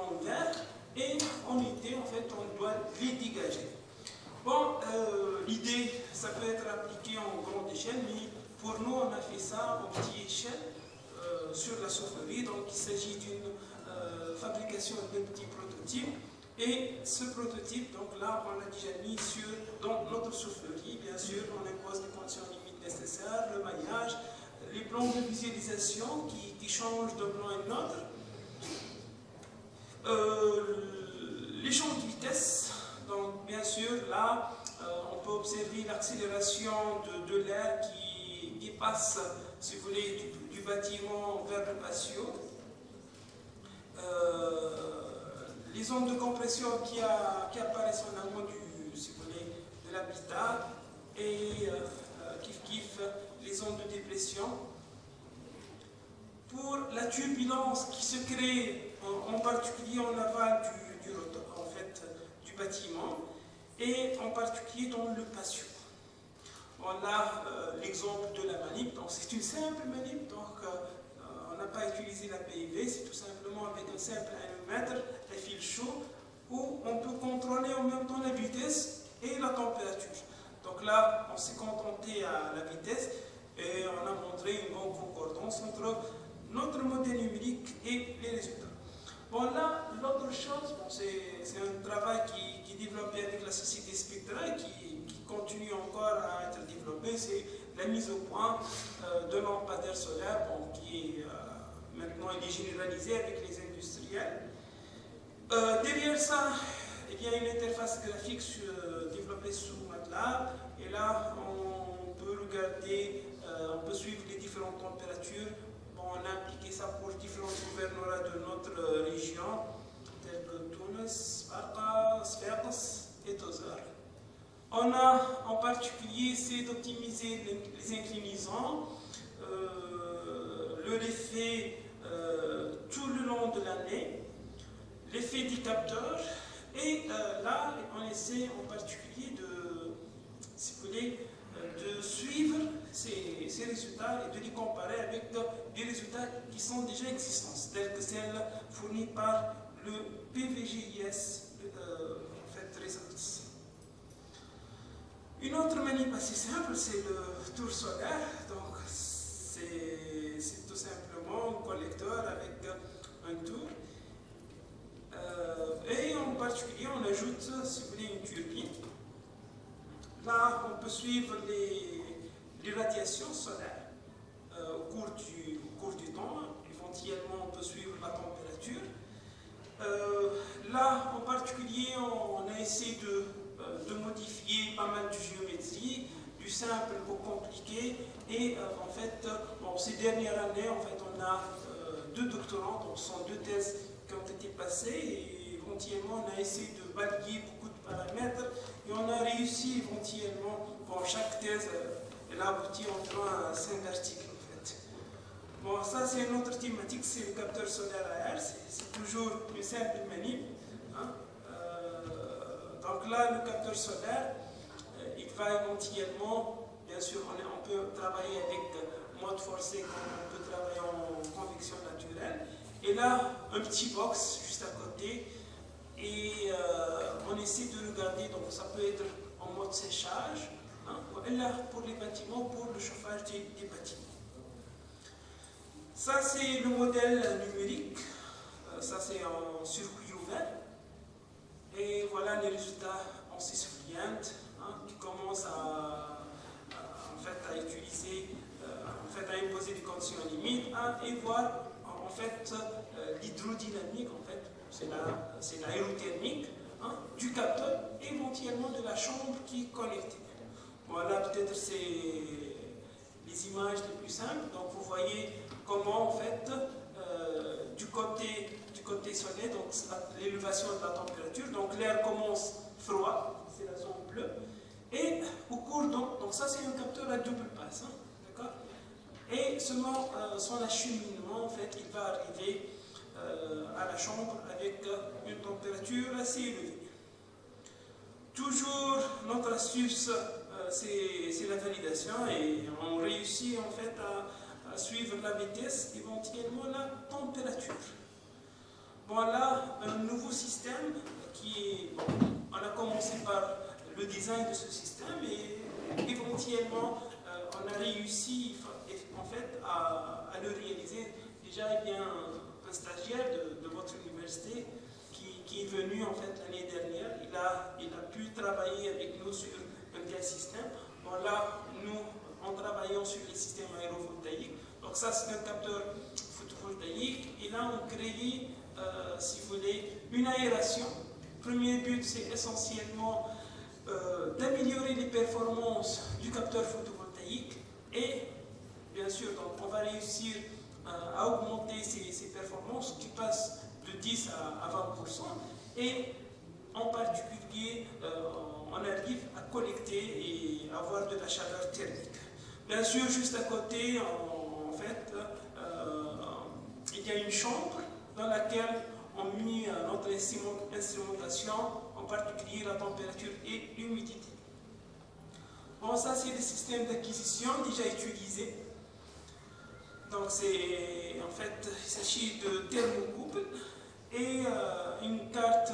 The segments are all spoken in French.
en verre et en été, en fait, on doit les dégager. Bon, l'idée, ça peut être appliqué en grande échelle, mais pour nous, on a fait ça en petite échelle sur la chaufferie. Donc, il s'agit d'une fabrication d'un petit prototype. Et ce prototype, donc là, on l'a déjà mis dans notre chaufferie. Bien sûr, on impose les conditions limites nécessaires, le maillage, les plans de visualisation qui changent d'un plan à un autre. Les champs de vitesse, donc bien sûr, là, on peut observer l'accélération de l'air qui passe, si vous voulez, du bâtiment vers le patio. Les zones de compression qui apparaissent en amont si vous voulez, de l'habitat et les zones de dépression. Pour la turbulence qui se crée en particulier en aval du bâtiment et en particulier dans le patio. On a l'exemple de la manip, donc c'est une simple manip, donc on n'a pas utilisé la PIV, c'est tout simplement avec un simple anémomètre, un fil chaud, où on peut contrôler en même temps la vitesse et la température. Donc là, on s'est contenté à la vitesse et on a montré une bonne concordance entre notre modèle numérique et les résultats. Bon là, l'autre chose, c'est un travail qui est développé avec la société Spectra et qui continue encore à être développé, c'est la mise au point de lampadaires solaires, qui est maintenant il est généralisé avec les industriels. Derrière ça, il y a une interface graphique développée sous MATLAB, et là on peut regarder, on peut suivre les différentes températures. On a appliqué ça pour différents gouvernorats de notre région, tels que Tunis, Barqa, Sfax et Tozar. On a en particulier essayé d'optimiser les inclinaisons, leur effet tout le long de l'année, l'effet des capteurs, et là on essaie en particulier si vous voulez, de suivre ces résultats et de les comparer avec des résultats qui sont déjà existants, tels que celles fournies par le PVGIS Results. Une autre manip assez simple, c'est le tour solaire. Donc c'est tout simplement un collecteur avec un tour. Et en particulier, on ajoute, si vous voulez, une turbine. Là, on peut suivre les radiations solaires au cours du temps. Éventuellement, on peut suivre la température. Là, en particulier, on a essayé de modifier pas mal de géométrie, du simple au compliqué. Et en fait, ces dernières années, en fait, on a deux doctorants, donc ce sont deux thèses qui ont été passées. Et éventuellement, on a essayé de balayer beaucoup de paramètres. Et on a réussi éventuellement, chaque thèse, elle a abouti environ à 5 articles en fait. Bon, ça c'est une autre thématique, c'est le capteur solaire à air, c'est toujours une simple manip. Donc là, le capteur solaire, il va éventuellement, bien sûr, on peut travailler avec mode forcé comme on peut travailler en convection naturelle. Et là, un petit box juste à côté. Et on essaie de regarder, donc ça peut être en mode séchage, ou là pour les bâtiments, pour le chauffage des bâtiments. Ça c'est le modèle numérique, ça c'est en circuit ouvert. Et voilà les résultats en sys-fluent qui commencent à utiliser, à imposer des conditions limites et voir en fait l'hydrodynamique en fait. C'est l'aérothermique du capteur, éventuellement de la chambre qui est connectée. Voilà, peut-être c'est les images les plus simples. Donc vous voyez comment, en fait, du côté soleil, donc l'élévation de la température, donc l'air commence froid, c'est la zone bleue, et au cours donc ça c'est un capteur à double passe, d'accord. Et selon son acheminement, en fait, il va arriver à la chambre avec une température assez élevée. Toujours notre astuce, c'est la validation et on réussit en fait à suivre la vitesse, éventuellement la température. Voilà un nouveau système on a commencé par le design de ce système et éventuellement on a réussi en fait à le réaliser. Déjà, il y a un stagiaire de votre université qui est venu en fait l'année dernière. Il a pu travailler avec nous sur un tel système. Bon, là, nous, en travaillant sur les systèmes aérovoltaïques, donc ça c'est un capteur photovoltaïque, et là on crée, si vous voulez, une aération. Le premier but, c'est essentiellement d'améliorer les performances du capteur photovoltaïque et bien sûr, donc, on va réussir à augmenter ces performances qui passent de 10 à 20% et en particulier, on arrive à collecter et avoir de la chaleur thermique. Bien sûr, juste à côté, en fait, il y a une chambre dans laquelle on met notre instrumentation, en particulier la température et l'humidité. Bon, ça c'est le système d'acquisition déjà utilisé. Donc en fait, il s'agit de thermocouple et une carte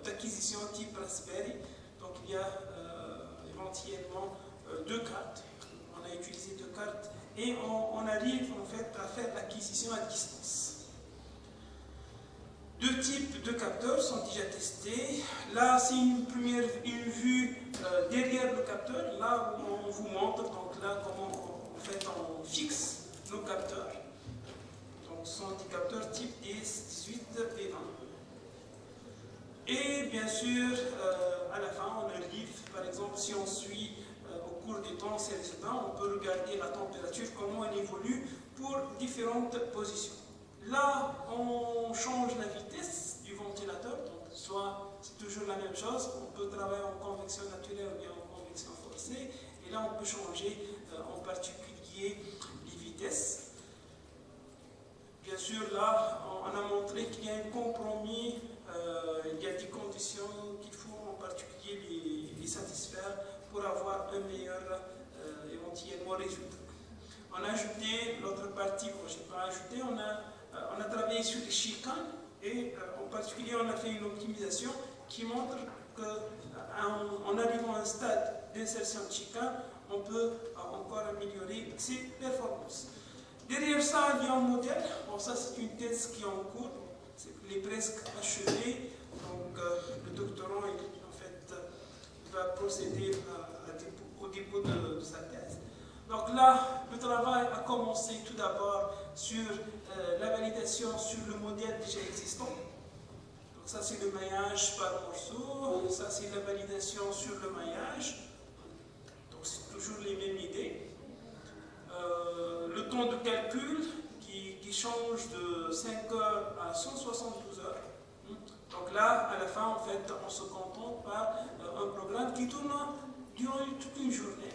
d'acquisition type Raspberry. Donc il y a éventuellement deux cartes. On a utilisé deux cartes et on arrive en fait à faire l'acquisition à distance. Deux types de capteurs sont déjà testés. Là, c'est une vue derrière le capteur, là où on vous montre donc là comment en fait on fixe nos capteurs. Donc, ce sont des capteurs type 10, 18, P1. Et bien sûr, à la fin, on arrive, par exemple, si on suit au cours du temps ces résultats, on peut regarder la température, comment elle évolue pour différentes positions. Là, on change la vitesse du ventilateur, donc soit c'est toujours la même chose, on peut travailler en convection naturelle ou bien en convection forcée, et là on peut changer en particulier les vitesses. Bien sûr, là, on a montré qu'il y a un compromis, il y a des conditions qu'il faut en particulier les satisfaire pour avoir un meilleur éventuellement résultat. On a ajouté l'autre partie, je n'ai pas ajouté, on a travaillé sur les chicanes et en particulier on a fait une optimisation qui montre qu'en arrivant à un stade d'insertion de chicane, on peut encore améliorer ses performances. Derrière ça, il y a un modèle. Bon, ça c'est une thèse qui est en cours, il est presque achevé. Donc le doctorant en fait, va procéder au dépôt de sa thèse. Donc là, le travail a commencé tout d'abord sur la validation sur le modèle déjà existant. Donc ça c'est le maillage par morceau, ça c'est la validation sur le maillage. Donc c'est toujours les mêmes idées. Le temps de calcul qui change de 5 heures à 172 heures. Donc là, à la fin, en fait, on se contente par un programme qui tourne durant toute une journée.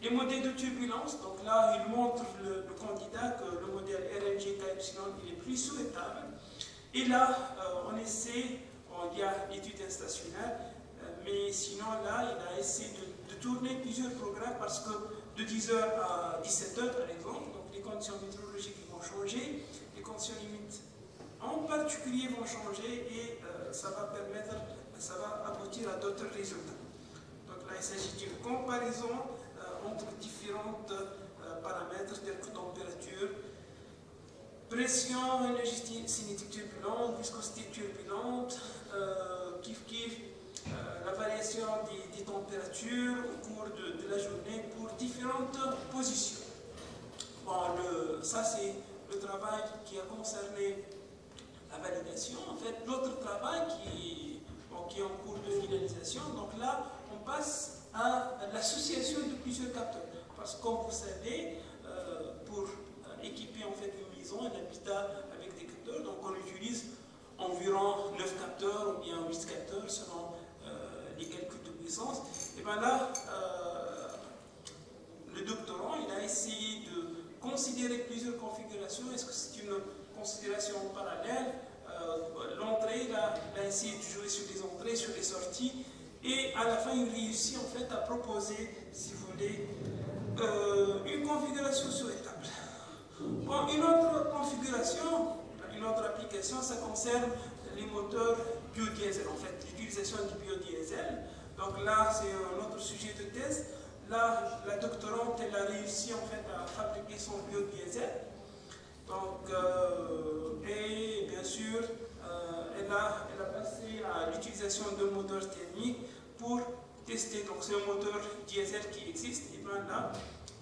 Les modèles de turbulence, donc là, il montre le candidat que le modèle RNG KY il est plus souhaitable. Et là, on essaie, il y a l'étude instationnaire, mais sinon là, il a essayé de tourner plusieurs programmes parce que de 10h à 17h, par exemple, donc les conditions météorologiques vont changer, les conditions limites en particulier vont changer et ça va aboutir à d'autres résultats. Donc là, il s'agit d'une comparaison entre différents paramètres tels que température, pression, énergie cinétique turbulente, viscosité turbulente, la variation des températures au cours de la journée pour différentes positions. Bon, ça c'est le travail qui a concerné la validation. En fait, l'autre travail qui est en cours de finalisation, donc là, on passe à l'association de plusieurs capteurs. Parce que comme vous savez, pour équiper en fait une maison, un habitat avec des capteurs, donc on utilise environ 9 capteurs ou bien 8 capteurs selon les calculs de puissance. Et bien là, le doctorant, il a essayé de considérer plusieurs configurations. Est-ce que c'est une considération parallèle? L'entrée, il a essayé de jouer sur les entrées, sur les sorties. Et à la fin, il réussit en fait à proposer, si vous voulez, une configuration souhaitable. Bon, une autre configuration, une autre application, appréciation, ça concerne les moteurs biodiesel, en fait, l'utilisation du biodiesel. Donc là, c'est un autre sujet de thèse. Là, la doctorante, elle a réussi en fait à fabriquer son biodiesel. Donc, et bien sûr, elle a passé à l'utilisation de moteurs thermiques pour tester. Donc, c'est un moteur diesel qui existe. Et bien là,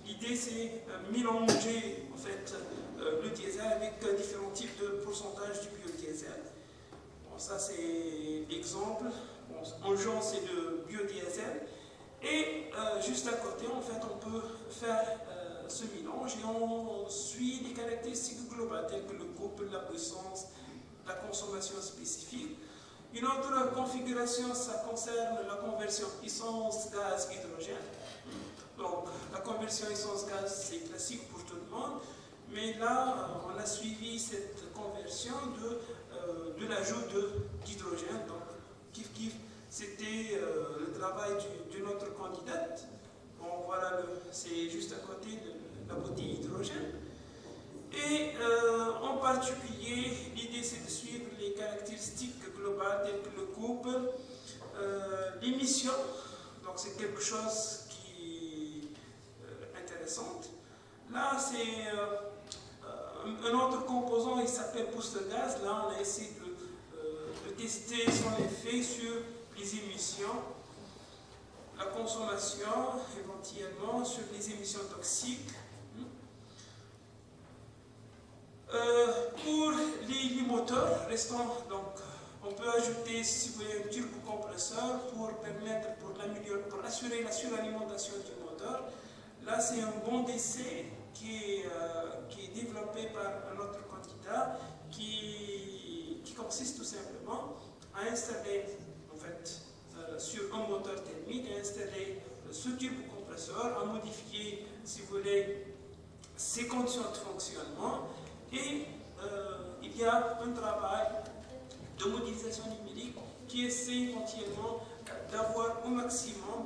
l'idée, c'est mélanger en fait le diesel avec différents types de pourcentage du biodiesel. Bon, ça, c'est l'exemple. Bon, en genre, c'est le biodiesel. Et juste à côté, en fait, on peut faire ce mélange et on suit les caractéristiques globales telles que le couple, la puissance, la consommation spécifique. Une autre configuration, ça concerne la conversion essence-gaz-hydrogène. Donc, la conversion essence-gaz, c'est classique pour tout le monde, mais là, on a suivi cette conversion de l'ajout d'hydrogène. Donc, kiff, c'était le travail d'une autre candidate. Bon, voilà, c'est juste à côté de la bouteille hydrogène. Et en particulier, l'idée c'est de suivre les caractéristiques globales telles que le couple, l'émission, donc c'est quelque chose qui est intéressant. Là, c'est un autre composant, il s'appelle booster gaz. Là, on a essayé de tester son effet sur les émissions, la consommation, éventuellement sur les émissions toxiques. Pour les moteurs restants, donc, on peut ajouter, si vous voulez, un turbocompresseur pour assurer la suralimentation du moteur. Là, c'est un bon d'essai qui est développé par un autre candidat qui consiste tout simplement à installer, en fait, sur un moteur thermique, à installer ce turbocompresseur, à modifier, si vous voulez, ses conditions de fonctionnement. Et il y a un travail de modélisation numérique qui essaie éventuellement d'avoir au maximum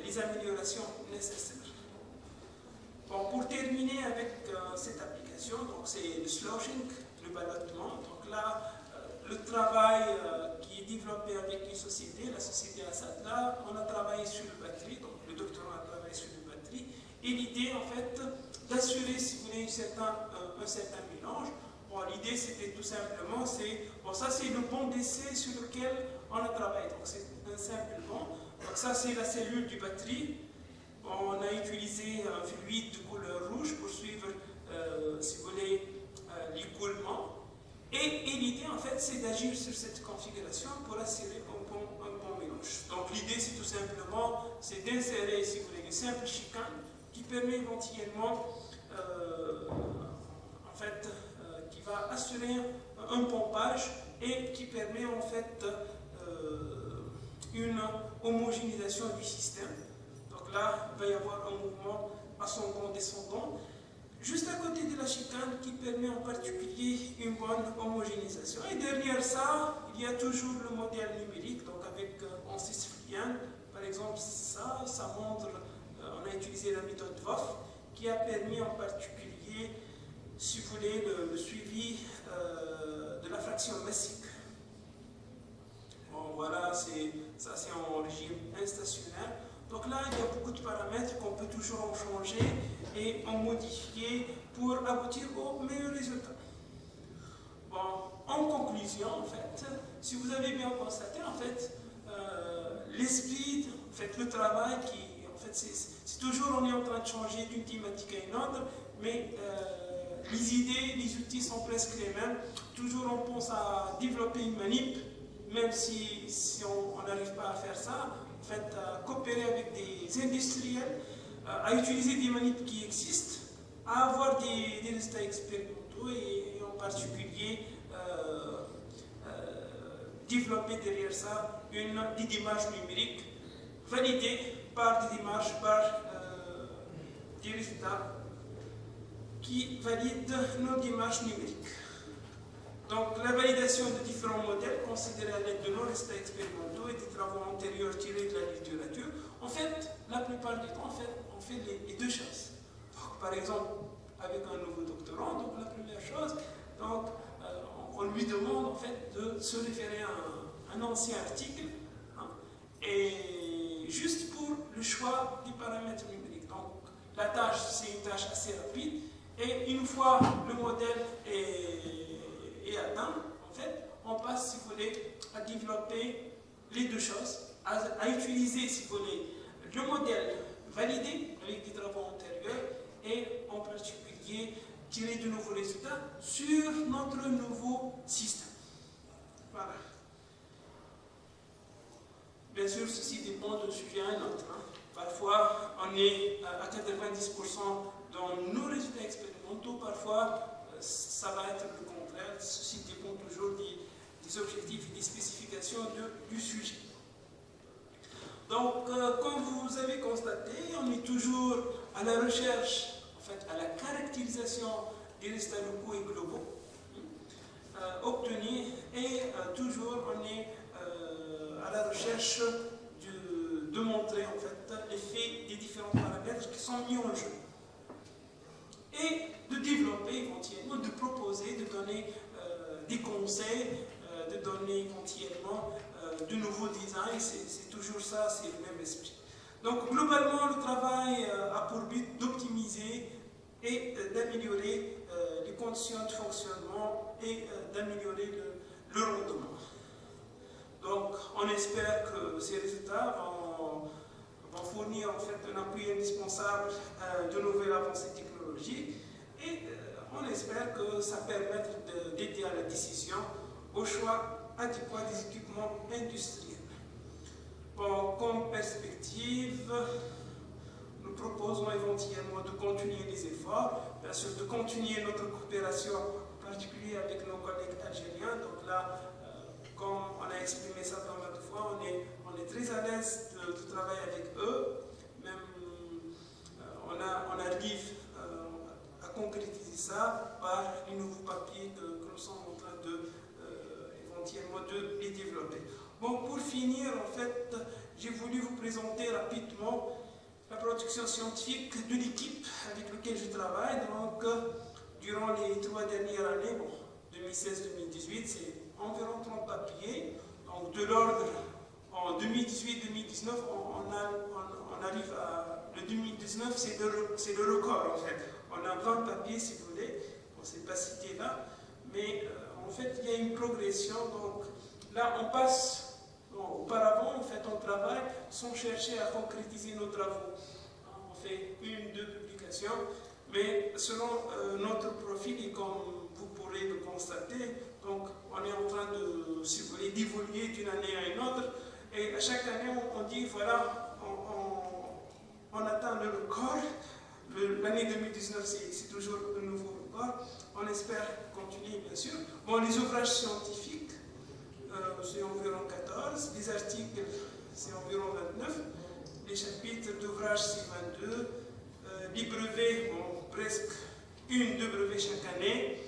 les améliorations nécessaires. Bon, pour terminer avec cette application, c'est le sloshing, le ballottement. Donc là, le travail qui est développé avec une société, la société Assad, là, on a travaillé sur le batterie, donc le doctorant a travaillé sur le batterie, et l'idée en fait d'assurer, si vous voulez, un certain mélange. Bon, l'idée c'était tout simplement, ça c'est le bon d'essai sur lequel on a travaillé, donc c'est un simple bon. Donc ça c'est la cellule du batterie. Bon, on a utilisé un fluide de couleur rouge pour suivre, si vous voulez, l'écoulement. Et l'idée, en fait, c'est d'agir sur cette configuration pour assurer un bon mélange. Donc l'idée, c'est tout simplement, c'est d'insérer, si vous voulez, une simple chicane qui permet éventuellement, en fait, qui va assurer un pompage et qui permet, en fait, une homogénéisation du système. Donc là, il va y avoir un mouvement ascendant-descendant. Juste à côté de la chicane qui permet en particulier une bonne homogénéisation. Et derrière ça, il y a toujours le modèle numérique, donc avec en 6 filiales. Par exemple, ça montre, on a utilisé la méthode VOF qui a permis en particulier, si vous voulez, le suivi de la fraction massique. Bon, voilà, ça c'est en régime instationnaire. Donc là, il y a beaucoup de paramètres qu'on peut toujours en changer et en modifier pour aboutir au meilleur résultat. Bon, en conclusion, en fait, si vous avez bien constaté, en fait, l'esprit, en fait, le travail qui, en fait, c'est toujours on est en train de changer d'une thématique à une autre, mais les idées, les outils sont presque les mêmes. Toujours on pense à développer une manip, même si on n'arrive pas à faire ça. En fait, à coopérer avec des industriels, à utiliser des manips qui existent, à avoir des résultats expérimentaux et en particulier développer derrière ça des démarches numériques validées par des démarches, par des résultats qui valident nos démarches numériques. Donc, la validation de différents modèles considérés à l'aide de nos résultats expérimentaux et des travaux antérieurs tirés de la littérature, en fait, la plupart du temps, on fait les deux choses. Donc, par exemple, avec un nouveau doctorant, donc la première chose, donc, on lui demande en fait de se référer à un ancien article, hein, et juste pour le choix des paramètres numériques. Donc la tâche, c'est une tâche assez rapide, et une fois le modèle est atteint, en fait, on passe, si vous voulez, à développer les deux choses, à utiliser, si vous voulez, le modèle validé avec des travaux antérieurs et en particulier tirer de nouveaux résultats sur notre nouveau système. Voilà. Bien sûr, ceci dépend d'un sujet à un autre. Hein. Parfois, on est à 90% dans nos résultats expérimentaux, parfois, ça va être le contraire. Ceci dépend toujours des objectifs et des spécifications du sujet. Donc, comme vous avez constaté, on est toujours à la recherche, en fait, à la caractérisation des résultats locaux et globaux obtenus, et toujours on est à la recherche de montrer en fait l'effet des différents paramètres qui sont mis en jeu, et de développer éventuellement, de proposer, de donner des conseils, de donner éventuellement de nouveaux designs. C'est toujours ça, c'est le même esprit. Donc globalement, le travail a pour but d'optimiser et d'améliorer les conditions de fonctionnement et d'améliorer le rendement. Donc on espère que ces résultats vont fournir en fait un appui indispensable de nouvelles avancées technologiques, et on espère que ça permettra d'aider à la décision, au choix adéquat des équipements industriels. Bon, comme perspective, nous proposons éventuellement de continuer les efforts, bien sûr de continuer notre coopération, en particulier avec nos collègues algériens. Donc là, comme on a exprimé ça pas mal de fois, on est très à l'aise de travailler avec eux. Même on arrive à concrétiser ça par les nouveaux papiers que nous sommes en train éventuellement de les développer. Bon, pour finir, en fait, j'ai voulu vous présenter rapidement la production scientifique de l'équipe avec laquelle je travaille. Donc, durant les 3 dernières années, bon, 2016-2018, c'est environ 30 papiers. Donc, de l'ordre, en 2018-2019, on arrive à... Le 2019, c'est le record, en fait. On a 20 papiers, si vous voulez. On ne s'est pas cité là. Mais, en fait, il y a une progression. Donc, là, on passe... Bon, auparavant, en fait, on travaille sans chercher à concrétiser nos travaux. On fait 1, 2 publications, mais selon notre profil, et comme vous pourrez le constater, donc on est en train de, si vous voulez, d'évoluer d'une année à une autre, et à chaque année, on dit, voilà, on atteint le record. L'année 2019, c'est toujours un nouveau record. On espère continuer, bien sûr. Bon, les ouvrages scientifiques, c'est environ 14, les articles, c'est environ 29, les chapitres d'ouvrages, c'est 22, les brevets, bon, presque 1, 2 brevets chaque année,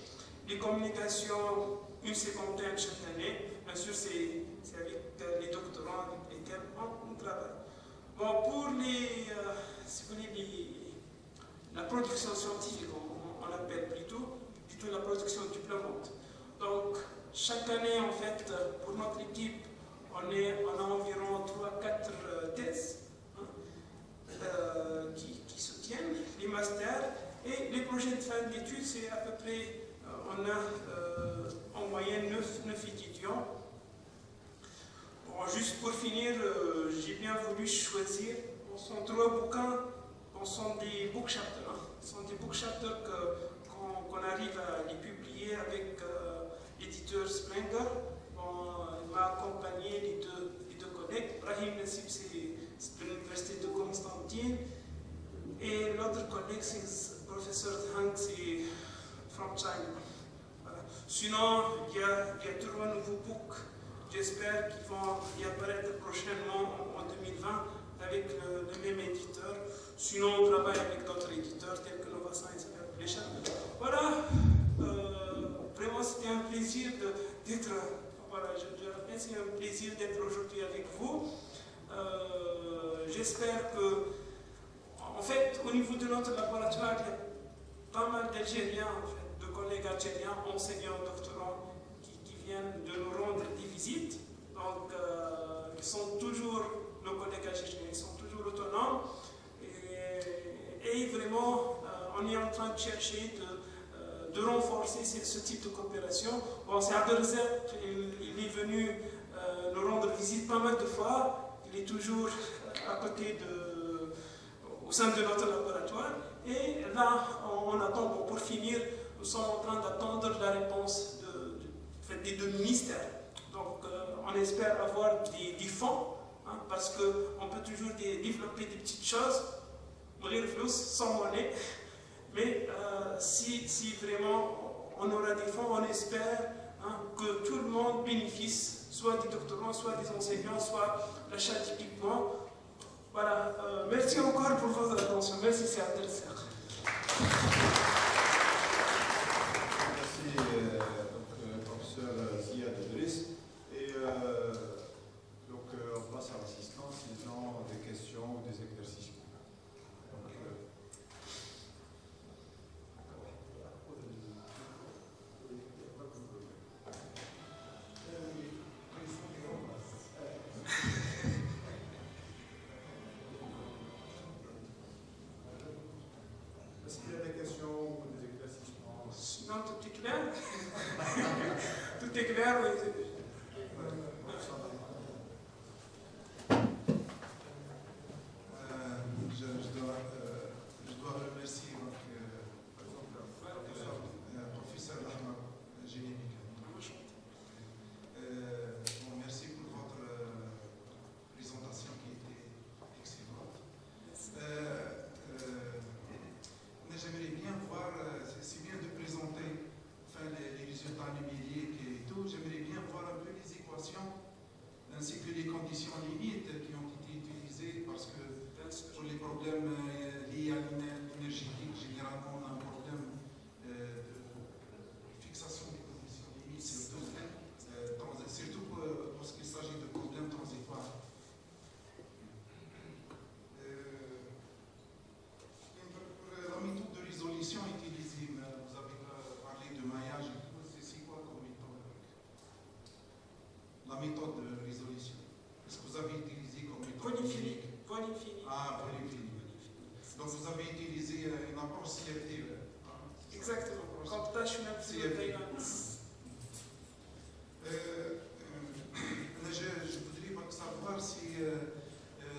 les communications, une cinquantaine chaque année. Bien sûr, c'est avec les doctorants avec lesquels on travaille. Bon, pour si vous voulez, la production scientifique, on l'appelle plutôt la production diplômante. Donc, chaque année, en fait, pour notre équipe, on a environ 3-4 thèses qui soutiennent les masters, et les projets de fin d'études, c'est à peu près, on a en moyenne 9 étudiants. Bon, juste pour finir, j'ai bien voulu choisir, ce sont 3 bouquins, ce sont des book chapters, hein. Ce sont des book chapters qu'on arrive à les publier avec l'éditeur Springer. Bon, il m'a accompagné les deux collègues. Brahim Nassib, c'est de l'université de Constantine, et l'autre collègue, c'est le professeur Hang, c'est from China. Voilà. Sinon, il y a 3 nouveaux books, j'espère qu'ils vont y apparaître prochainement en 2020 avec le même éditeur. Sinon, on travaille avec d'autres éditeurs tels que Nova Science Publication. Voilà, vraiment c'était un plaisir d'être, voilà, c'est un plaisir d'être aujourd'hui avec vous. J'espère que, en fait, au niveau de notre laboratoire, il y a pas mal d'Algériens, en fait, de collègues algériens, enseignants, doctorants, de chercher de renforcer ce type de coopération. Bon, c'est Abdelrazak, il est venu nous rendre visite pas mal de fois. Il est toujours à côté au sein de notre laboratoire. Et là, on attend, bon, pour finir, nous sommes en train d'attendre la réponse des deux ministères. Donc, on espère avoir des fonds, hein, parce qu'on peut toujours développer des petites choses, sans monnaie. Mais si vraiment on aura des fonds, on espère, hein, que tout le monde bénéficie, soit des doctorants, soit des enseignants, soit l'achat d'équipements. Voilà. Merci encore pour votre attention. Merci, c'est Abdelrazak. Merci, professeur Ziad Idriss. Et donc, on passe à l'assistance, s'ils ont des questions ou des exercices. Est-ce qu'il y a des questions ou des éclaircissements? Non, tout est clair. Tout est clair, oui. Je dois remercier professeur Ahmad Génémique. Merci pour votre présentation qui était excellente. J'aimerais bien voir, c'est bien de présenter les résultats numériques et tout, j'aimerais bien voir un peu les équations ainsi que les conditions limites qui ont été utilisées parce que pour les problèmes liés à l'énergétique, généralement on a un problème de fixation des conditions limites, surtout lorsqu'il s'agit de problèmes transitoires. La méthode de résolution utilisée, vous avez parlé de maillage et tout, c'est quoi comme méthode? La méthode de résolution. Est-ce que vous avez utilisé comme méthode? Polyphilique. Ah, polyphilique. Donc vous avez utilisé une approche CFD. Exactement. Computational Fluid Dynamics. Je voudrais savoir si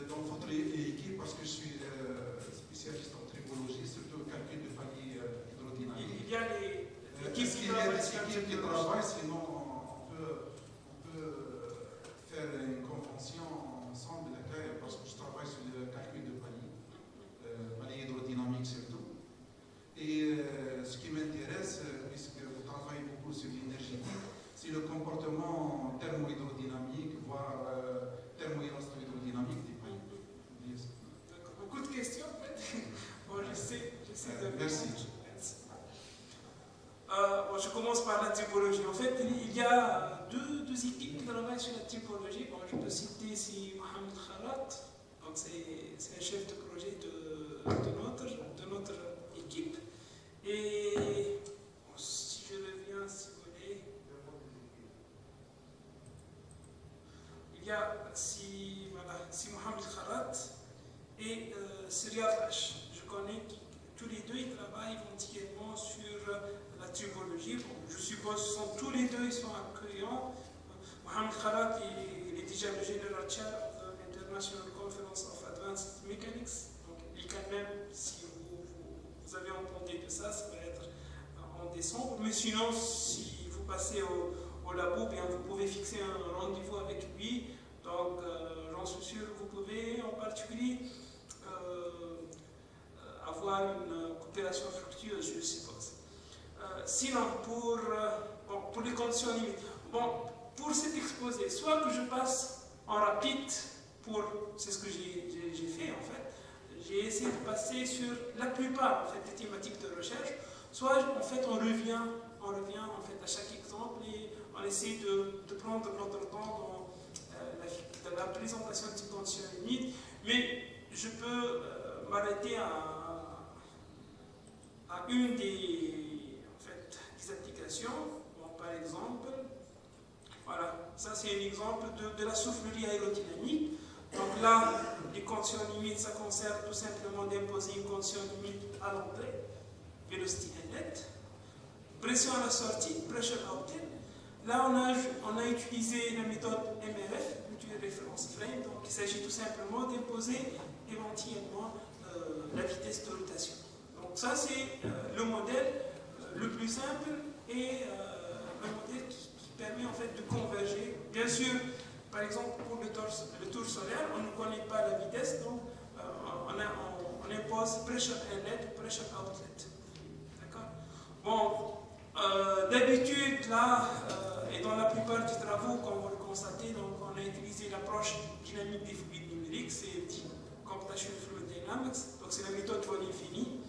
dans votre équipe, parce que je suis spécialiste en tribologie, surtout calcul de palier hydrodynamique. Il y a les Est-ce qu'il y a des équipes qui travaillent, sinon on peut faire une convention ensemble, parce que je travaille sur le calcul de palier hydrodynamique surtout. Et ce qui m'intéresse, puisque vous travaillez beaucoup sur l'énergétique, c'est le comportement thermo-hydrodynamique, voire thermo-élasto-hydrodynamique des paliers. Beaucoup de questions, en fait. Bon, j'essaie de... Merci. Bon, je commence par la typologie. En fait, il y a deux équipes qui travaillent sur la typologie. Bon, je peux citer ici Mohamed Kharat, donc c'est un chef de projet de notre équipe. Et bon, si je reviens, si vous voulez, il y a si Mohamed Kharat et Riyad H. Je connais tous les deux, ils travaillent éventuellement sur la typologie. Bon, je suppose que tous les deux ils sont accueillants. Mohamed Kharat il est déjà le General Chair of the International Conference of Advanced Mechanics. Donc, il quand même, si vous avez entendu de ça, ça va être en décembre. Mais sinon, si vous passez au labo, bien, vous pouvez fixer un rendez-vous avec lui. Donc, j'en suis sûr que vous pouvez en particulier avoir une coopération fructueuse, je suppose. Sinon, pour les conditions limites, pour cet exposé, soit que je passe en rapide c'est ce que j'ai fait en fait, j'ai essayé de passer sur la plupart en fait, des thématiques de recherche, soit en fait on revient en fait à chaque exemple et on essaie de prendre notre temps dans la présentation de ces conditions limites, mais je peux m'arrêter à une des applications. Bon, par exemple, voilà, ça c'est un exemple de la soufflerie aérodynamique. Donc là, les conditions limites, ça concerne tout simplement d'imposer une condition limite à l'entrée. velocity inlet, pression à la sortie, pressure outlet. Là, on a utilisé la méthode MRF, Mutual Reference Frame, donc il s'agit tout simplement d'imposer éventuellement la vitesse de rotation. Donc ça, c'est le modèle le plus simple et un modèle qui permet en fait de converger. Bien sûr, par exemple, pour le tour solaire, on ne connaît pas la vitesse, donc on impose pressure inlet, pressure outlet. D'accord? Bon, d'habitude, là, et dans la plupart des travaux, comme vous le constatez, donc on a utilisé l'approche dynamique des fluides numériques, c'est dit Computational Fluid Dynamics, donc c'est la méthode volume fini.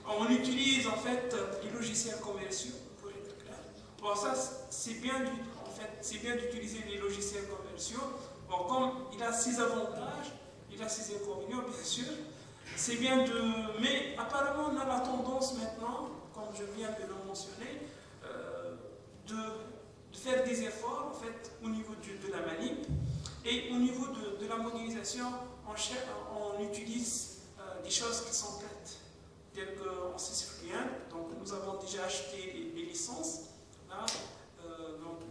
On utilise en fait les logiciels commerciaux, pour être clair. Bon, ça, c'est bien d'utiliser les logiciels commerciaux. Bon, comme il a ses avantages, il a ses inconvénients, bien sûr. C'est bien de... Mais apparemment, on a la tendance maintenant, comme je viens de le mentionner, de faire des efforts, en fait, au niveau de la manip. Et au niveau de la modélisation, on utilise des choses qui sont prêtes. Telles qu'en SysFluent, donc nous avons déjà acheté les licences. Là, on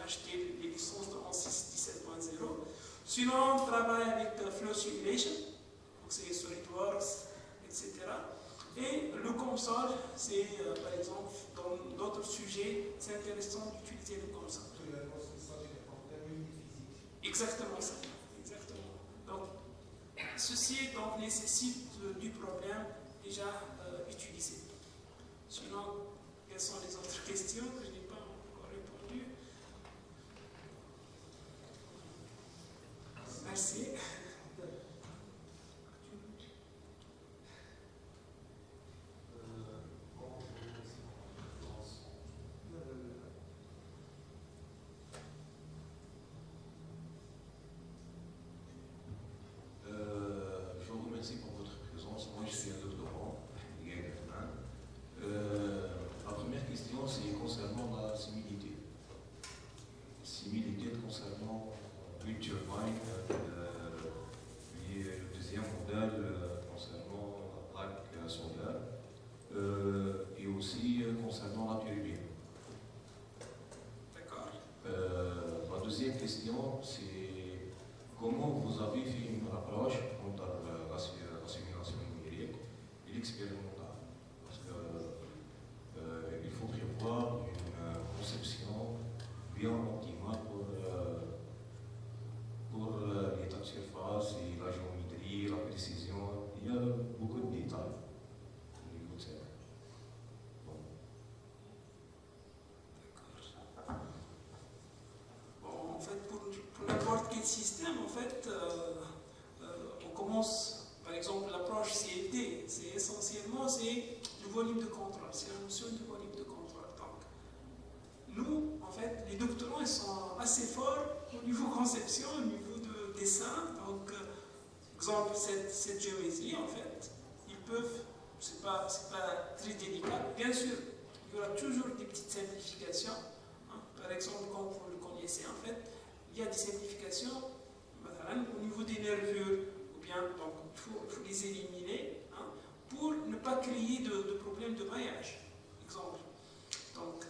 a acheté les licences de ANSYS 17.0. Sinon, on travaille avec Flow Simulation, donc c'est SolidWorks, etc. Et le console, c'est par exemple, dans d'autres sujets, c'est intéressant d'utiliser le console. Exactement ça. Exactement. Donc, ceci donc, nécessite du problème déjà utilisé. Sinon, quelles sont les autres questions que je n'ai pas encore répondu? Merci. Merci pour votre présence. Moi, je suis un doctorant, la première question, c'est concernant la similitude. Similitude concernant une turbine, puis le deuxième modèle concernant la plaque solaire, et aussi concernant la turbine. D'accord. La deuxième question, c'est comment vous avez fait une approche entre la simulation numérique et l'expérimental. Parce qu'il faut prévoir une conception bien optimale pour l'état de surface et la géométrie, la précision. Il y a beaucoup de détails au niveau de ça. Bon, en fait, pour n'importe quel système, en fait, on commence, par exemple, l'approche CFD, c'est essentiellement le volume de contrôle, c'est la notion du volume de contrôle. Donc, nous, en fait, les doctorants, ils sont assez forts au niveau conception, au niveau de dessin. Donc, exemple, cette géométrie, en fait, ils peuvent, c'est pas très délicat. Bien sûr, il y aura toujours des petites simplifications. Hein. Par exemple, comme vous le connaissez, en fait, il y a des simplifications au niveau des nervures, ou bien donc, il faut les éliminer hein, pour ne pas créer de problème de maillage. Exemple. Donc,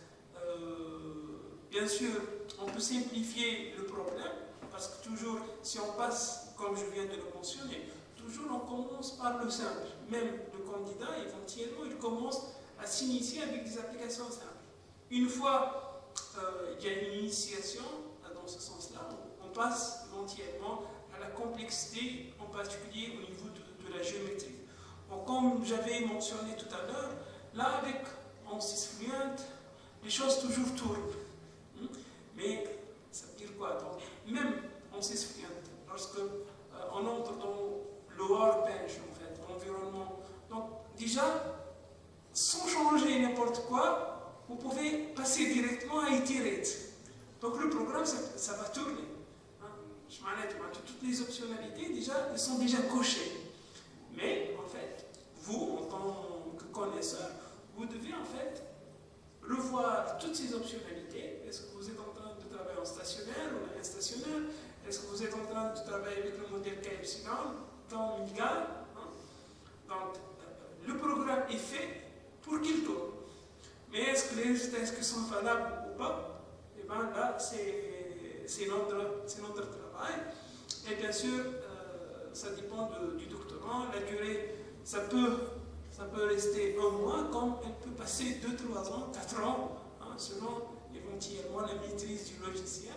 bien sûr, on peut simplifier le problème, parce que toujours, si on passe, comme je viens de le mentionner, toujours on commence par le simple. Même le candidat, éventuellement, il commence à s'initier avec des applications simples. Une fois il y a une initiation, dans ce sens-là, on passe éventuellement à la complexité, en particulier au niveau de la géométrie. Bon, comme j'avais mentionné tout à l'heure, là, avec ANSYS Fluent, les choses toujours tournent. Mais ça veut dire quoi? Donc, même ANSYS Fluent, lorsque on entre dans le workbench, en fait, l'environnement, donc déjà, sans changer n'importe quoi, vous pouvez passer directement à iterate. Donc le programme, ça va tourner. Toutes les optionnalités, déjà, elles sont déjà cochées. Mais, en fait, vous, en tant que connaisseur, vous devez, en fait, revoir toutes ces optionnalités. Est-ce que vous êtes en train de travailler en stationnaire ou en instationnaire? Est-ce que vous êtes en train de travailler avec le modèle K-epsilon, temps Milgal hein? Donc, le programme est fait pour qu'il tourne. Mais est-ce que les résultats sont valables ou pas? Et bien là, c'est notre travail. Et bien sûr, ça dépend du doctorant. La durée, ça peut rester 1 mois, comme elle peut passer 2, 3 ans, 4 ans, hein, selon éventuellement la maîtrise du logiciel.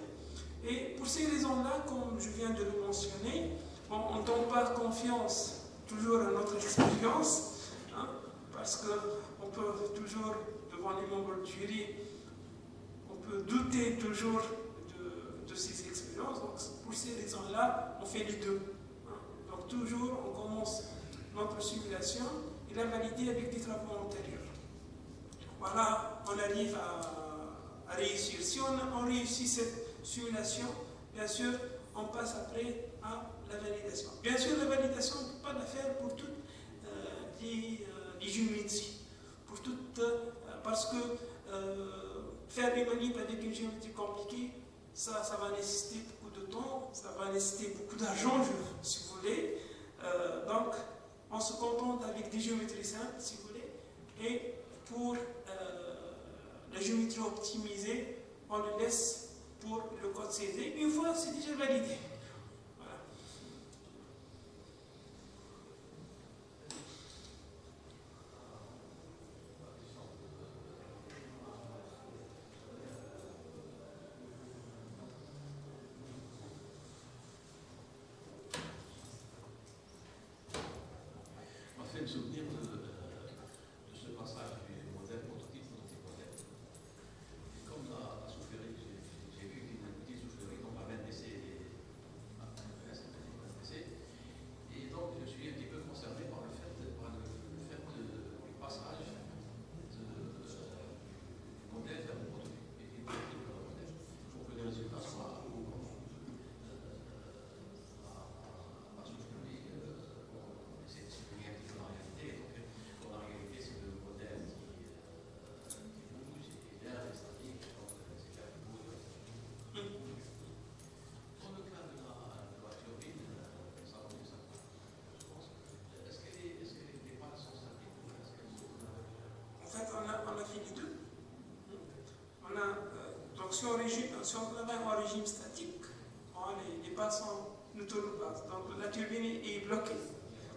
Et pour ces raisons-là, comme je viens de le mentionner, on ne donne pas confiance toujours à notre expérience, hein, parce qu'on peut toujours, devant les membres du jury, on peut douter toujours de ces expériences. Donc pour ces raisons-là, on fait les deux. Hein. Donc toujours, on commence notre simulation et la valider avec des travaux antérieurs. Voilà, on arrive à réussir. Si on réussit cette simulation, bien sûr, on passe après à la validation. Bien sûr, la validation, on ne peut pas la faire pour toutes les géométries. Parce que faire des manips avec une géométrie compliquée, ça va nécessiter beaucoup de temps, ça va nécessiter beaucoup d'argent, si vous voulez. Donc, on se contente avec des géométries simples, si vous voulez. Et pour la géométrie optimisée, on le laisse pour le code CD. Une fois, c'est déjà validé. Voilà. On m'a fait me souvenir de ce passage du modèle prototype modèle. Et comme la soufflerie, j'ai vu qu'il y a une petite soufflerie, donc à VNDC et donc je suis un petit peu concerné par le fait du passage du modèle vers le prototype. Et du prototype vers le modèle. Pour que les résultats soient à soufflerie, c'est soufflerie un petit peu la réalité. Donc la réalité, c'est le modèle qui bouge, et l'air est statique, donc c'est l'air qui bouge. Dans le cas de la turbine, ça va dire ça, je pense. Est-ce que les pales sont statiques ou est-ce qu'elles sont... En fait, on a fait les deux. Donc, si on travaille en régime statique, les pales ne tournent pas. Donc, la turbine est bloquée.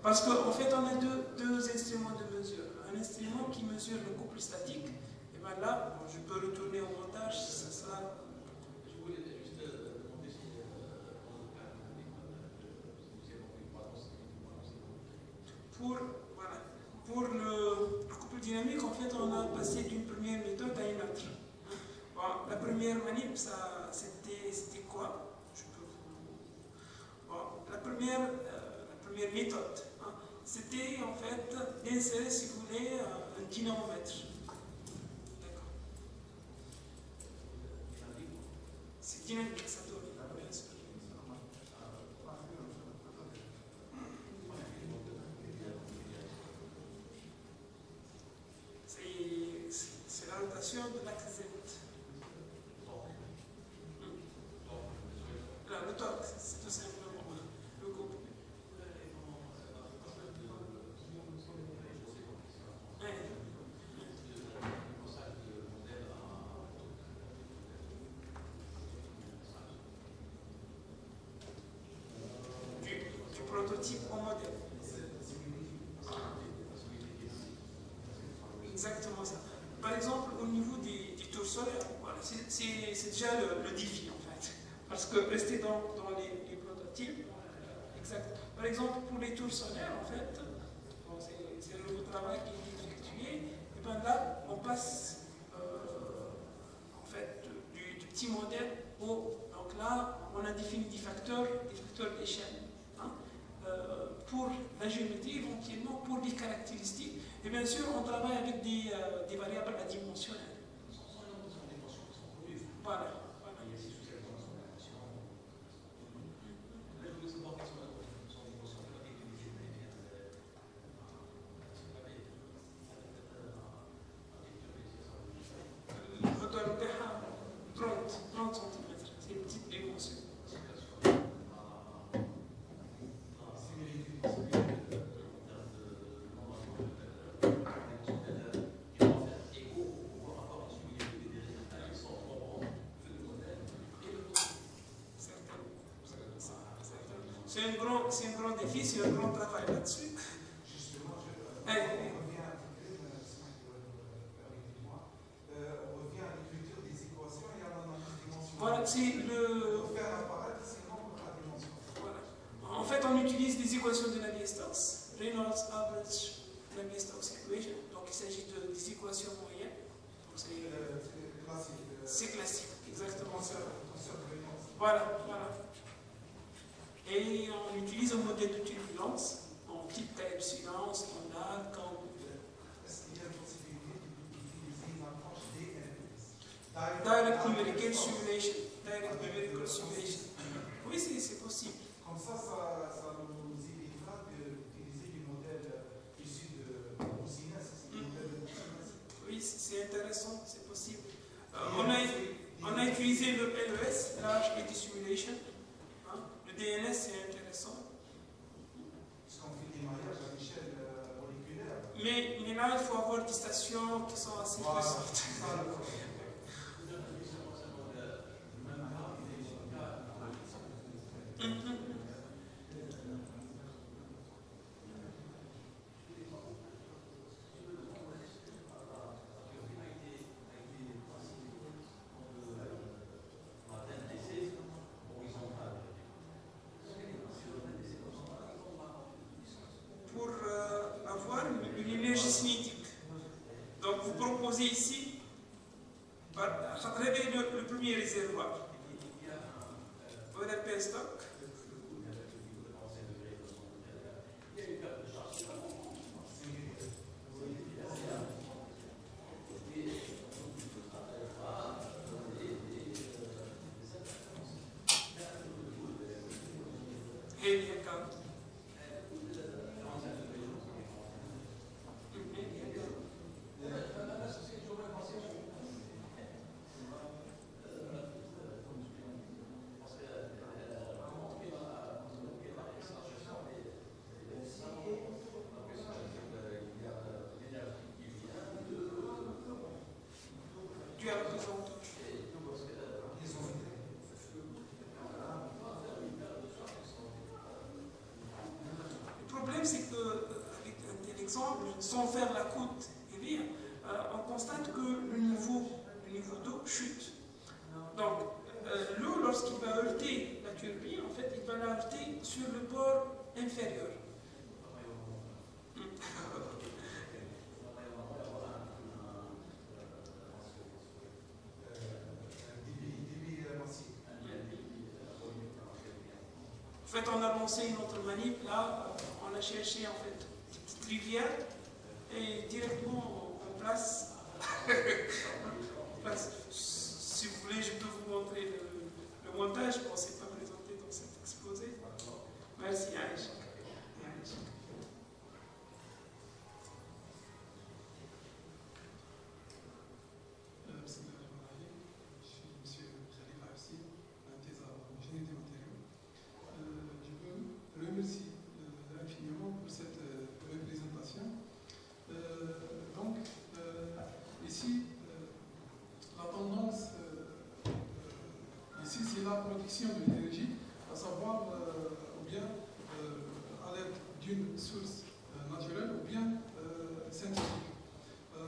Parce qu'en fait, on a deux instruments de mesure. Un instrument qui mesure le couple statique, et bien là, je peux retourner au montage, ça sera. Je voulais juste demander si dans le cas vous avez compris pas Pour le couple dynamique, en fait, on a passé d'une première méthode à une autre. Bon, la première manip, c'était quoi? La première méthode, hein, c'était en fait d'insérer, si vous voulez, un dynamomètre. D'accord. C'est dynamique, ça tourne, bien sûr. C'est la rotation de l'axe Z. Là, le torque, c'est tout simplement le couple. Du prototype au modèle. Exactement ça. Par exemple, au niveau des tours solaires, voilà, c'est déjà le défi en fait. Parce que rester dans les prototypes, exact. Par exemple, pour les tours solaires, en fait, bon, c'est un nouveau travail qui est effectué. Et bien là, on passe en fait du petit modèle au. Donc là, on a défini des facteurs d'échelle. Hein, pour la géométrie, éventuellement pour des caractéristiques. Et bien sûr, on travaille avec des variables adimensionnelles. Voilà. C'est un grand défi, c'est un grand travail là-dessus. Justement, on revient à l'écriture des équations et à l'analyse dimensionnelle. Voilà, c'est le... Pour faire apparaître ces nombres à dimension. Voilà. En fait, on utilise des équations de Navier-Stokes, Reynolds Average Navier-Stokes Equation. Donc, il s'agit des équations moyennes. C'est classique. C'est classique, exactement ça. Reynolds. Voilà, voilà. Et on utilise un modèle de turbulence en type K epsilon, standard, quand... Est-ce qu'il y a une possibilité d'utiliser une approche DNS? Direct numerical simulation. Direct numerical simulation. Oui, c'est possible. Comme ça nous évitera d'utiliser du modèle issu de Boussinesq. Oui, c'est intéressant, c'est possible. On a utilisé le LES, Large Eddy Simulation. Le DNS, c'est intéressant. Puisqu'on fait des mariages à l'échelle moléculaire. Mais là, il faut avoir des stations qui sont assez puissantes. Pour avoir une énergie cinétique. Donc vous proposez ici, à travers le premier réservoir, on appelle stock. Le problème, c'est qu'avec un tel exemple, sans faire la cote et lire, on constate que le niveau d'eau chute. Donc, l'eau, lorsqu'il va heurter la turbine, en fait, il va la heurter sur le bord inférieur. En fait, on a lancé une autre manip, là, on a cherché en fait des petites rivières et directement on place. Si vous voulez, je peux vous montrer le montage. Bon, c'est pas présenté dans cet exposé. Merci, Aïcha. Merci infiniment pour cette représentation. Donc, ici, la tendance, ici, c'est la production de l'énergie, à savoir, ou bien à l'aide d'une source naturelle, ou bien synthétique.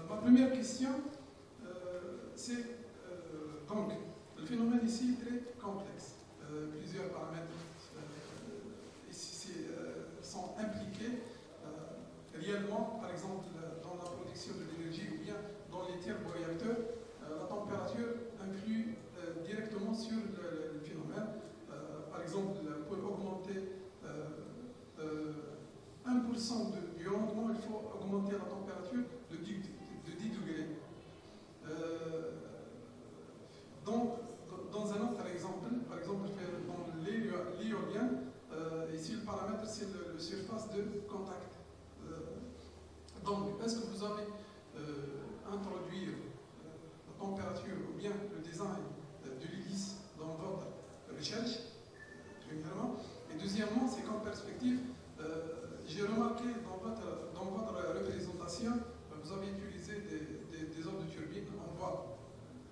Ma première question, c'est, donc, le phénomène ici est très complexe. Plusieurs paramètres sont impliqués réellement, par exemple, dans la production de l'énergie ou bien dans les turboréacteurs. La température influe directement sur le phénomène. Par exemple, pour augmenter 1% du rendement, il faut augmenter la température de 10 degrés. Donc, dans un autre exemple, par exemple, dans l'éolien, ici le paramètre c'est le surface de contact. Donc, est-ce que vous avez introduit la température ou bien le design de l'hélice dans votre recherche, premièrement? Et deuxièmement, c'est qu'en perspective, j'ai remarqué dans votre représentation, vous avez utilisé des ordres de turbine en voie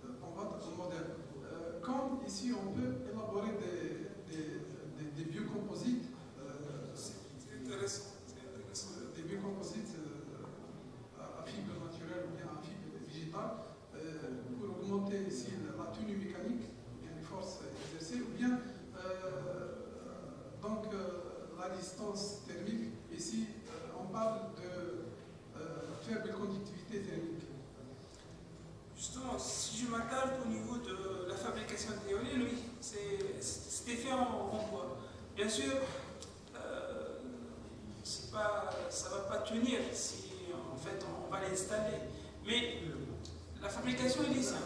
dans votre modèle. Comme ici on peut élaborer des biocomposites résistance thermique. Ici, on parle de faible conductivité thermique. Justement, si je m'attarde au niveau de la fabrication de l'éolienne, oui, c'était fait en bois. Bien sûr, ça ne va pas tenir si en fait on va l'installer. Mais la fabrication elle est simple.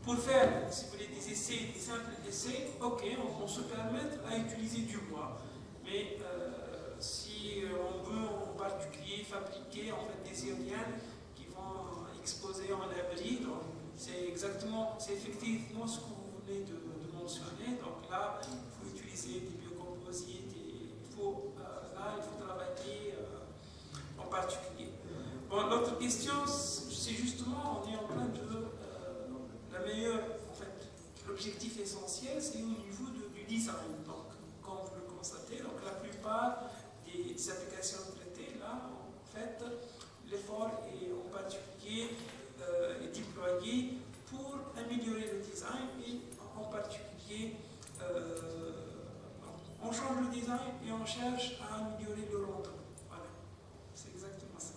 Pour faire, si vous voulez, des essais, des simples essais, ok, on se permet à utiliser du bois. Mais si on veut en particulier fabriquer en fait des éoliennes qui vont exposer en abri, donc c'est effectivement ce que vous venez de mentionner. Donc là, il faut utiliser des biocomposites, il faut travailler en particulier. Bon, l'autre question, c'est justement, on est en train de la meilleure, en fait, l'objectif essentiel, c'est au niveau du design. Donc, comme vous le constatez, donc la plupart des applications traitées, là, en fait, l'effort est en particulier est déployé pour améliorer le design et en particulier on change le design et on cherche à améliorer le rendement. Voilà, c'est exactement ça.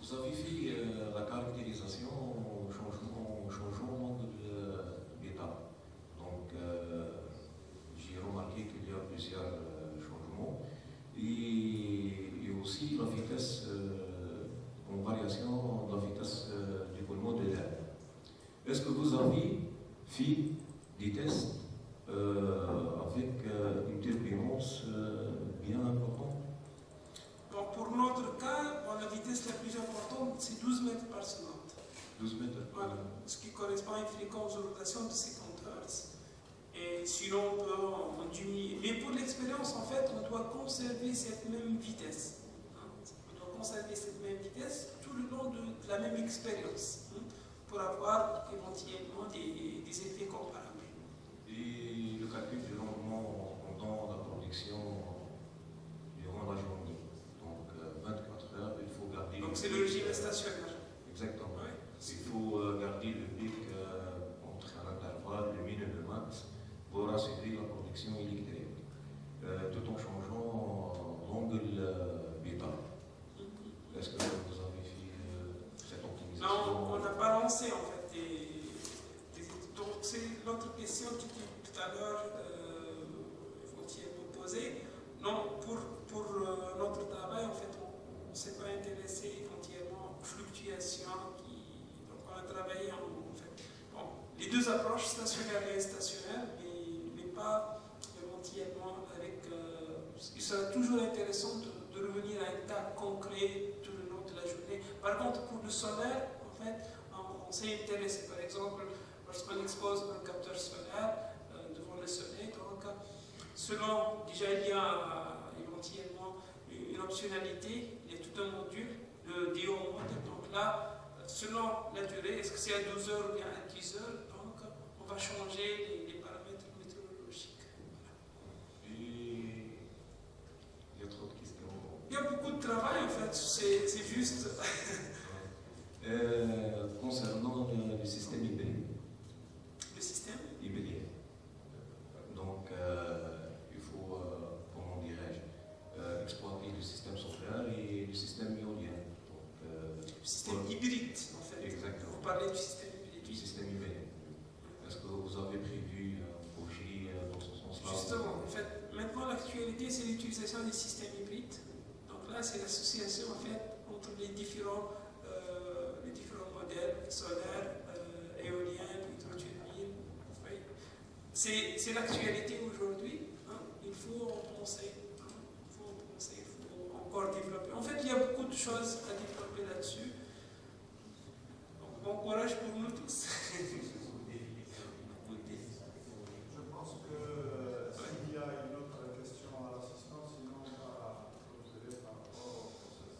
Vous avez fait la caractérisation au changement d'état. Donc, j'ai remarqué qu'il y a plusieurs changements et aussi la vitesse, en variation de la vitesse d'écoulement de l'air. Est-ce que vous avez fait des tests avec une turbulence bien importante? Donc pour notre cas, la vitesse la plus importante, c'est 12 mètres par seconde. 12 mètres. Voilà, ce qui correspond à une fréquence de rotation de 50 Hz. Et sinon, on peut en diminuer. Mais pour l'expérience, en fait, on doit conserver cette même vitesse. On doit conserver cette même vitesse tout le long de la même expérience pour avoir éventuellement des effets comparables. Et le calcul du rendement pendant la production durant la journée. Donc 24 heures, il faut garder. Donc c'est le régime stationnaire. Exactement. Ouais. Il faut garder le pic entre un intervalle, le min et le max, pour assurer la production électrique, tout en changeant l'angle bêta. Est-ce que vous avez fait cette optimisation? Non, on n'a pas lancé en fait donc c'est l'autre question qui tout à l'heure éventuellement posée. Non, pour notre travail, en fait, on ne s'est pas intéressé éventuellement aux fluctuations. Donc on a travaillé en fait. Bon, les deux approches, stationnaire et stationnaire, mais pas éventuellement avec. Il sera toujours intéressant de revenir à un cas concret tout le long de la journée. Par contre, pour le solaire, en fait, on s'est intéressé, par exemple, lorsqu'on expose un capteur solaire devant le soleil, donc selon, déjà il y a éventuellement une optionnalité, il y a tout un module, le DO mode, donc là, selon la durée, est-ce que c'est à 12 heures ou bien à 10 heures, donc on va changer les paramètres météorologiques. Et il y a trop de questions. Il y a beaucoup de travail en fait, c'est juste. Concernant le système hybride. Le système hybride. Donc, il faut, comment dirais-je, exploiter le système solaire et le système éolien. Donc, le système hybride, en fait. Exactement. Vous parlez du système hybride. Du système hybride. Est-ce que vous avez prévu un projet dans ce sens-là? Justement, en fait, maintenant l'actualité, c'est l'utilisation des systèmes hybrides. Donc là, c'est l'association en fait entre les différents modèles solaires, éoliens, hydroturbines. Oui. C'est l'actualité aujourd'hui. Hein. Il faut en penser. Il faut encore développer. En fait, il y a beaucoup de choses à développer là-dessus. Donc, bon courage pour nous tous. Je pense que s'il y a une autre question à l'assistant, sinon on va procéder par rapport au processus.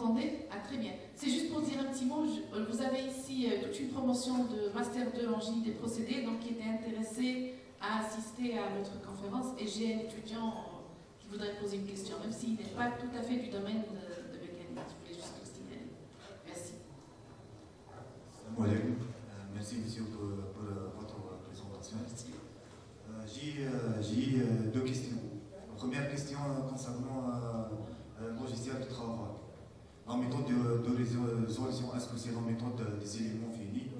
m'entendez? Ah, très bien. C'est juste pour dire un petit mot. Vous avez ici toute une promotion de Master 2 en génie des procédés, donc qui était intéressé à assister à notre conférence. Et j'ai un étudiant qui voudrait poser une question, même s'il n'est pas tout à fait du domaine de mécanique. Je voulais juste le signaler. Merci. Salam alaikum. Merci, monsieur, pour votre présentation. J'ai deux questions. La première question concernant le logiciel de travail. La méthode de résolution, est-ce que c'est la méthode des éléments finis?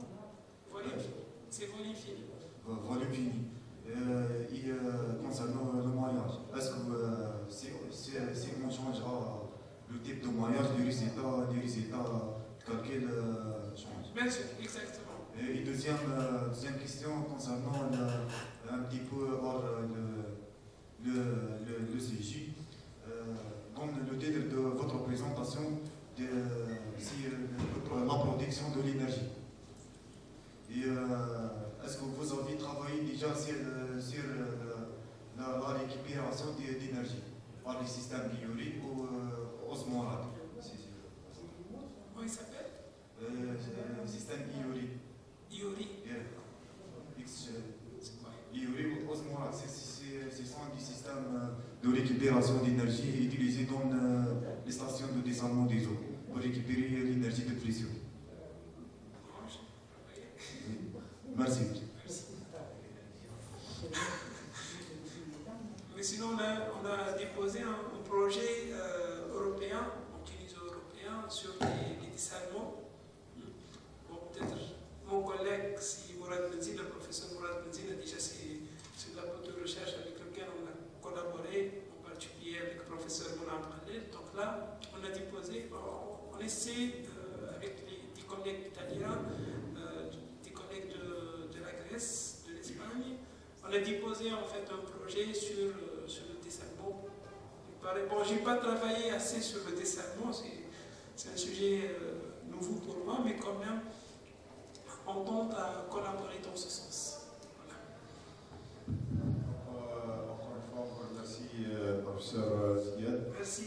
C'est volume fini. Volume fini. Et concernant le maillage, est-ce que si on change le type de maillage, les résultats de calcul changent? Bien sûr, exactement. Et deuxième question concernant un petit peu le CJ. Comme le titre de votre présentation, c'est la production de l'énergie. Et est-ce que vous avez travaillé déjà sur la récupération d'énergie par les systèmes ioniques ou osmolariques? Comment il s'appelle? Système ionique. Iori. Ionique ou osmolarique, ce sont des systèmes de récupération d'énergie utilisés dans les stations de dessalement des eaux pour récupérer l'énergie de pression. Merci. Mais sinon, on a déposé un projet européen, utiliso-européen, sur les dessallements. Bon, peut-être mon collègue, si Mourad Benzine, le professeur Mourad Benzine, a déjà c'est la boîte de recherche avec laquelle on a collaboré, en particulier avec le professeur Mourad Khalil. Donc là, on a déposé, on essaie avec des collègues italiens, des collègues de la Grèce, de l'Espagne, on a déposé en fait un projet sur le dessalement. Bon, je n'ai pas travaillé assez sur le dessalement, c'est un sujet nouveau pour moi, mais quand même, on tente à collaborer dans ce sens. Encore une fois, merci professeur Ziad. Merci.